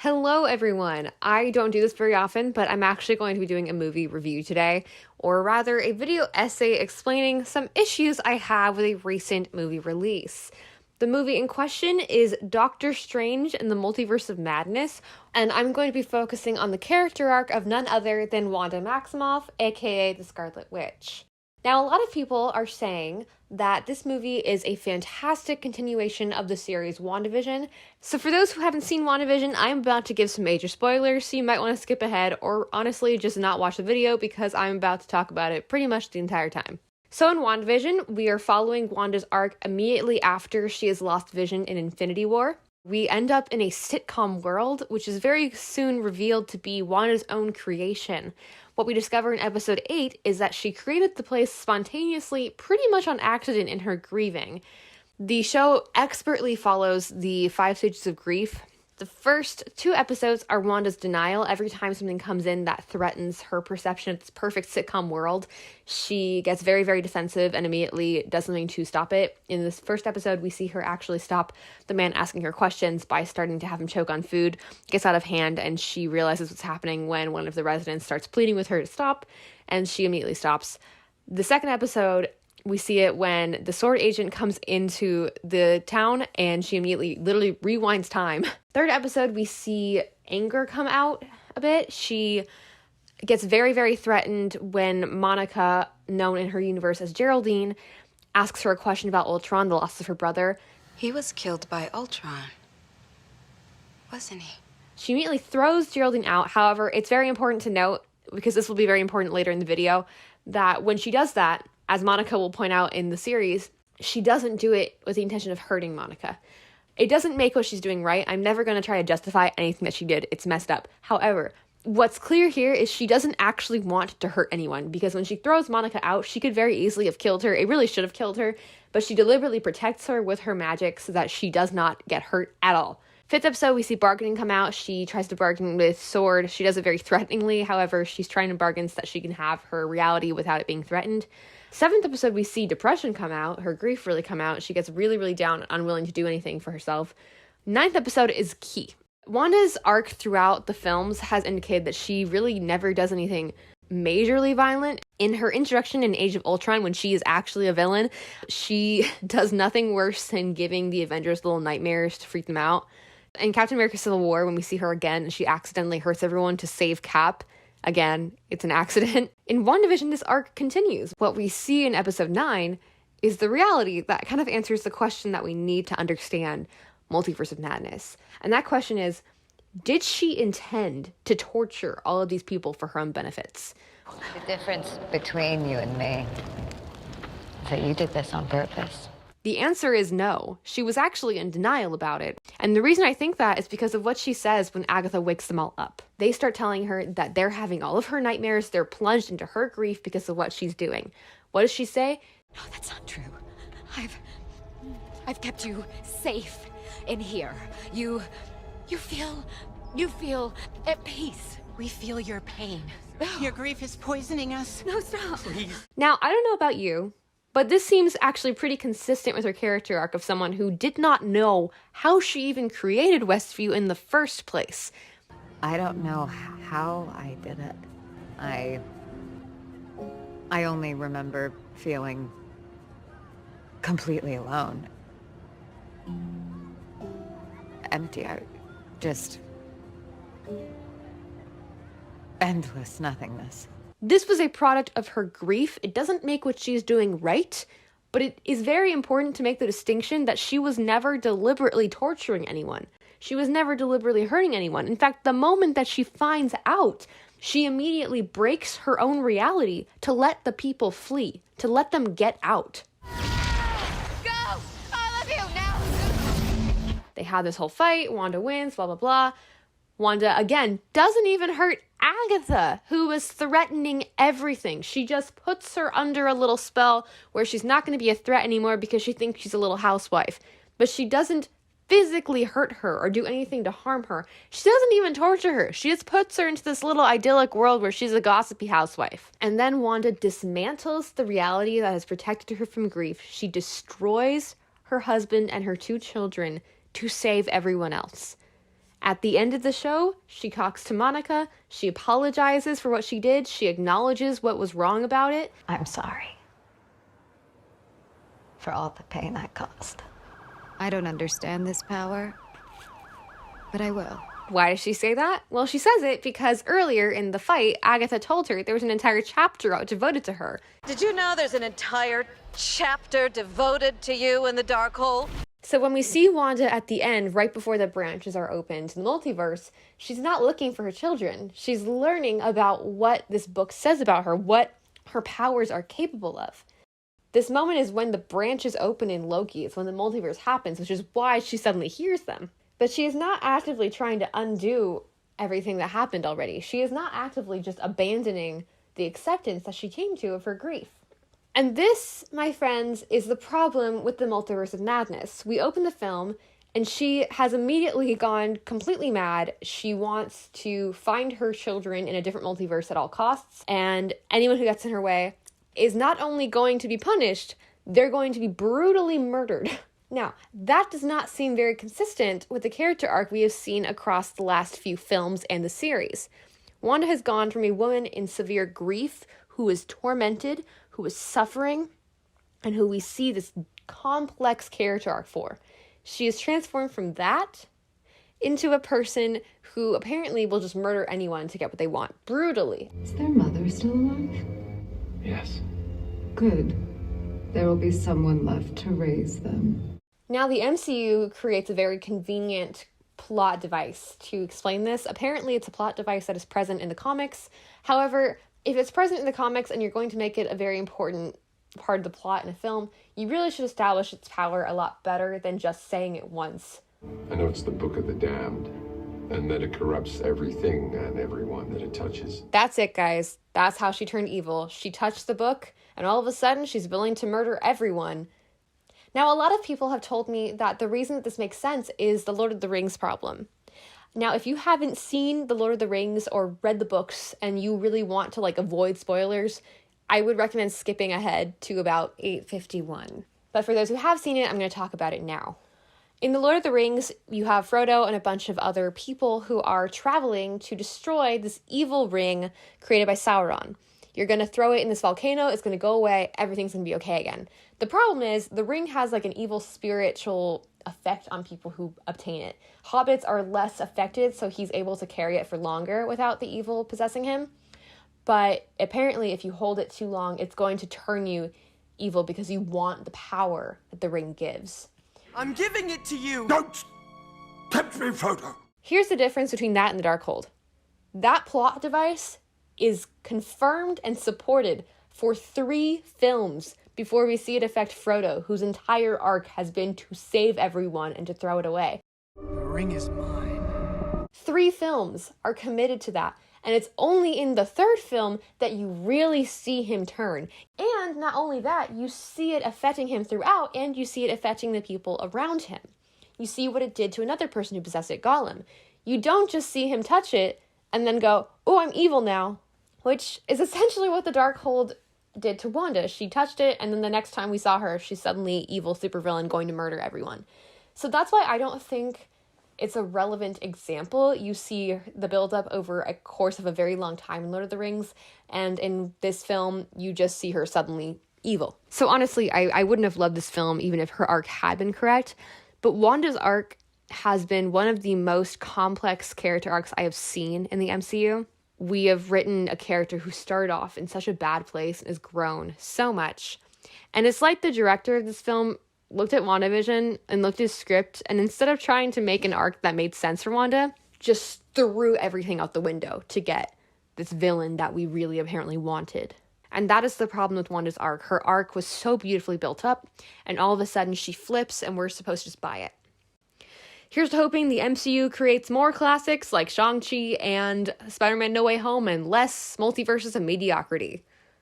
Hello everyone! I don't do this very often, but I'm actually going to be doing a movie review today, or rather a video essay explaining some issues I have with a recent movie release. The movie in question is Doctor Strange in the Multiverse of Madness, and I'm going to be focusing on the character arc of none other than Wanda Maximoff, aka the Scarlet Witch. Now, a lot of people are saying that this movie is a fantastic continuation of the series WandaVision. So for those who haven't seen WandaVision, I'm about to give some major spoilers, so you might want to skip ahead or honestly just not watch the video because I'm about to talk about it pretty much the entire time. So in WandaVision, we are following Wanda's arc immediately after she has lost Vision in Infinity War. We end up in a sitcom world, which is very soon revealed to be Wanda's own creation. What we discover in episode 8 is that she created the place spontaneously, pretty much on accident in her grieving. The show expertly follows the 5 stages of grief. The first 2 episodes are Wanda's denial. Every time something comes in that threatens her perception of this perfect sitcom world, she gets very, very defensive and immediately does something to stop it. In this first episode, we see her actually stop the man asking her questions by starting to have him choke on food. It gets out of hand, and she realizes what's happening when one of the residents starts pleading with her to stop, and she immediately stops. The second episode, we see it when the sword agent comes into the town and she immediately literally rewinds time. Third episode, we see anger come out a bit. She gets very, very threatened when Monica, known in her universe as Geraldine, asks her a question about Ultron, the loss of her brother. He was killed by Ultron, wasn't he? She immediately throws Geraldine out. However, it's very important to note, because this will be very important later in the video, that when she does that, as Monica will point out in the series, she doesn't do it with the intention of hurting Monica. It doesn't make what she's doing right. I'm never going to try to justify anything that she did. It's messed up. However, what's clear here is she doesn't actually want to hurt anyone, because when she throws Monica out, she could very easily have killed her. It really should have killed her, but she deliberately protects her with her magic so that she does not get hurt at all. 5th episode, we see bargaining come out. She tries to bargain with Sword. She does it very threateningly. However, she's trying to bargain so that she can have her reality without it being threatened. 7th episode, we see depression come out, her grief really come out. She gets really, really down, unwilling to do anything for herself. 9th episode is key. Wanda's arc throughout the films has indicated that she really never does anything majorly violent. In her introduction in Age of Ultron, when she is actually a villain, she does nothing worse than giving the Avengers little nightmares to freak them out. In Captain America Civil War, when we see her again and she accidentally hurts everyone to save Cap, again, it's an accident. In WandaVision, this arc continues. What we see in episode 9 is the reality that kind of answers the question that we need to understand Multiverse of Madness. And that question is, did she intend to torture all of these people for her own benefits? The difference between you and me is that you did this on purpose. The answer is no. She was actually in denial about it. And the reason I think that is because of what she says when Agatha wakes them all up. They start telling her that they're having all of her nightmares, they're plunged into her grief because of what she's doing. What does she say? No, that's not true. I've kept you safe in here. You feel at peace. We feel your pain. Your grief is poisoning us. No, stop. Please. Now, I don't know about you, but this seems actually pretty consistent with her character arc of someone who did not know how she even created Westview in the first place. I don't know how I did it. I only remember feeling completely alone. Empty. Just endless nothingness. This was a product of her grief. It doesn't make what she's doing right, but it is very important to make the distinction that she was never deliberately torturing anyone. She was never deliberately hurting anyone. In fact, the moment that she finds out, she immediately breaks her own reality to let the people flee, to let them get out. Go! All of you, now! They have this whole fight, Wanda wins, blah, blah, blah. Wanda, again, doesn't even hurt Agatha, who was threatening everything. She just puts her under a little spell where she's not going to be a threat anymore because she thinks she's a little housewife. But she doesn't physically hurt her or do anything to harm her. She doesn't even torture her. She just puts her into this little idyllic world where she's a gossipy housewife. And then Wanda dismantles the reality that has protected her from grief. She destroys her husband and her 2 children to save everyone else. At the end of the show, she talks to Monica, she apologizes for what she did, she acknowledges what was wrong about it. I'm sorry for all the pain I caused. I don't understand this power, but I will. Why does she say that? Well, she says it because earlier in the fight, Agatha told her there was an entire chapter devoted to her. Did you know there's an entire chapter devoted to you in the Darkhold? So when we see Wanda at the end, right before the branches are opened to the multiverse, she's not looking for her children. She's learning about what this book says about her, what her powers are capable of. This moment is when the branches open in Loki. It's when the multiverse happens, which is why she suddenly hears them. But she is not actively trying to undo everything that happened already. She is not actively just abandoning the acceptance that she came to of her grief. And this, my friends, is the problem with the Multiverse of Madness. We open the film, and she has immediately gone completely mad. She wants to find her children in a different multiverse at all costs, and anyone who gets in her way is not only going to be punished, they're going to be brutally murdered. Now, that does not seem very consistent with the character arc we have seen across the last few films and the series. Wanda has gone from a woman in severe grief who is tormented, who is suffering, and who we see this complex character arc for. She is transformed from that into a person who apparently will just murder anyone to get what they want, brutally. Is their mother still alive? Yes. Good. There will be someone left to raise them. Now, the MCU creates a very convenient plot device to explain this. Apparently, it's a plot device that is present in the comics. However, if it's present in the comics and you're going to make it a very important part of the plot in a film, you really should establish its power a lot better than just saying it once. I know it's the Book of the Damned, and that it corrupts everything and everyone that it touches. That's it, guys. That's how she turned evil. She touched the book, and all of a sudden, she's willing to murder everyone. Now, a lot of people have told me that the reason that this makes sense is the Lord of the Rings problem. Now, if you haven't seen The Lord of the Rings or read the books and you really want to avoid spoilers, I would recommend skipping ahead to about 8:51. But for those who have seen it, I'm going to talk about it now. In The Lord of the Rings, you have Frodo and a bunch of other people who are traveling to destroy this evil ring created by Sauron. You're going to throw it in this volcano, it's going to go away, everything's going to be okay again. The problem is, the ring has an evil spiritual effect on people who obtain it. Hobbits are less affected, so he's able to carry it for longer without the evil possessing him. But apparently, if you hold it too long, it's going to turn you evil because you want the power that the ring gives. I'm giving it to you! Don't tempt me, Frodo! Here's the difference between that and the Darkhold. That plot device is confirmed and supported for 3 films before we see it affect Frodo, whose entire arc has been to save everyone and to throw it away. The ring is mine. 3 films are committed to that, and it's only in the 3rd film that you really see him turn. And not only that, you see it affecting him throughout, and you see it affecting the people around him. You see what it did to another person who possessed it, Gollum. You don't just see him touch it and then go, oh, I'm evil now, which is essentially what the Darkhold did to Wanda. She touched it, and then the next time we saw her, she's suddenly evil supervillain going to murder everyone. So that's why I don't think it's a relevant example. You see the buildup over a course of a very long time in Lord of the Rings, and in this film, you just see her suddenly evil. So honestly, I wouldn't have loved this film even if her arc had been correct, but Wanda's arc has been one of the most complex character arcs I have seen in the MCU. We have written a character who started off in such a bad place and has grown so much. And it's like the director of this film looked at WandaVision and looked at his script, and instead of trying to make an arc that made sense for Wanda, just threw everything out the window to get this villain that we really apparently wanted. And that is the problem with Wanda's arc. Her arc was so beautifully built up, and all of a sudden she flips and we're supposed to just buy it. Here's to hoping the MCU creates more classics like Shang-Chi and Spider-Man No Way Home and less multiverses and mediocrity.